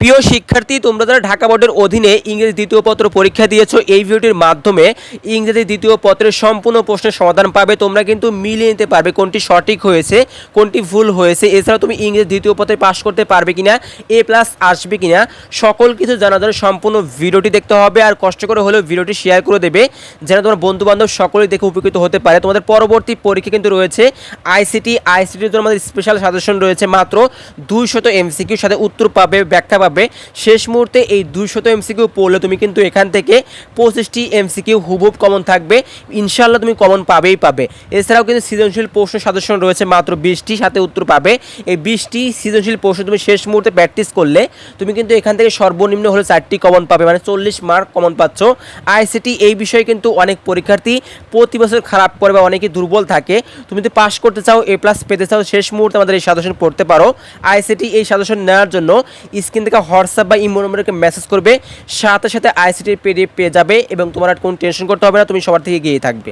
প্রিয় শিক্ষার্থী, তোমরা যারা ঢাকা বোর্ডের অধীনে ইংরেজি দ্বিতীয় পত্র পরীক্ষা দিয়েছো, এই ভিডিওটির মাধ্যমে ইংরেজি দ্বিতীয় পত্রের সম্পূর্ণ প্রশ্নের সমাধান পাবে। তোমরা কিন্তু মিলিয়ে নিতে পারবে কোনটি সঠিক হয়েছে, কোনটি ভুল হয়েছে। এছাড়াও তুমি ইংরেজি দ্বিতীয় পত্রে পাস করতে পারবে কিনা, A+ আসবে কিনা, সকল কিছু জানার জন্য সম্পূর্ণ ভিডিওটি দেখতে হবে। আর কষ্ট করে হলেও ভিডিওটি শেয়ার করে দেবে, যেন তোমার বন্ধুবান্ধব সকলেই দেখে উপকৃত হতে পারে। তোমাদের পরবর্তী পরীক্ষা কিন্তু রয়েছে আইসিটির জন্য আমাদের স্পেশাল সাজেশন রয়েছে। মাত্র 200 এমসিকিউর সাথে উত্তর পাবে, ব্যাখ্যা পাবে। শেষ মুহূর্তে এই 200 এমসিকিউ পড়লে তুমি কিন্তু এখান থেকে 25টি এমসিকিউ হুবহুব কমন থাকবে, ইনশাআল্লাহ তুমি কমন পাবেই পাবে। এছাড়াও কিন্তু সৃজনশীল প্রশ্ন সাজেশন রয়েছে মাত্র 20টি, সাথে উত্তর পাবে। এই 20টি সৃজনশীল প্রশ্ন তুমি শেষ মুহূর্তে প্র্যাকটিস করলে তুমি কিন্তু এখান থেকে সর্বনিম্ন হলে 4টি কমন পাবে, মানে 40 মার্ক কমন পাচ্ছ। আইসিটি এই বিষয়ে কিন্তু অনেক পরীক্ষার্থী প্রতি বছর খারাপ করে বা অনেকে দুর্বল থাকে। তুমি যদি পাস করতে চাও, A+ পেতে চাও, শেষ মুহূর্তে আমাদের এই সাজেশন পড়তে পারো। আইসিটি এই সাজেশন নেওয়ার জন্য স্ক্রিন থেকে হোয়াটসঅ্যাপ বা ইমো নম্বরকে মেসেজ করবে, সাথে সাথে আইসিটির PDF পেয়ে যাবে এবং তোমার আর কোনো টেনশন করতে হবে না, তুমি সবার থেকে গিয়ে থাকবে।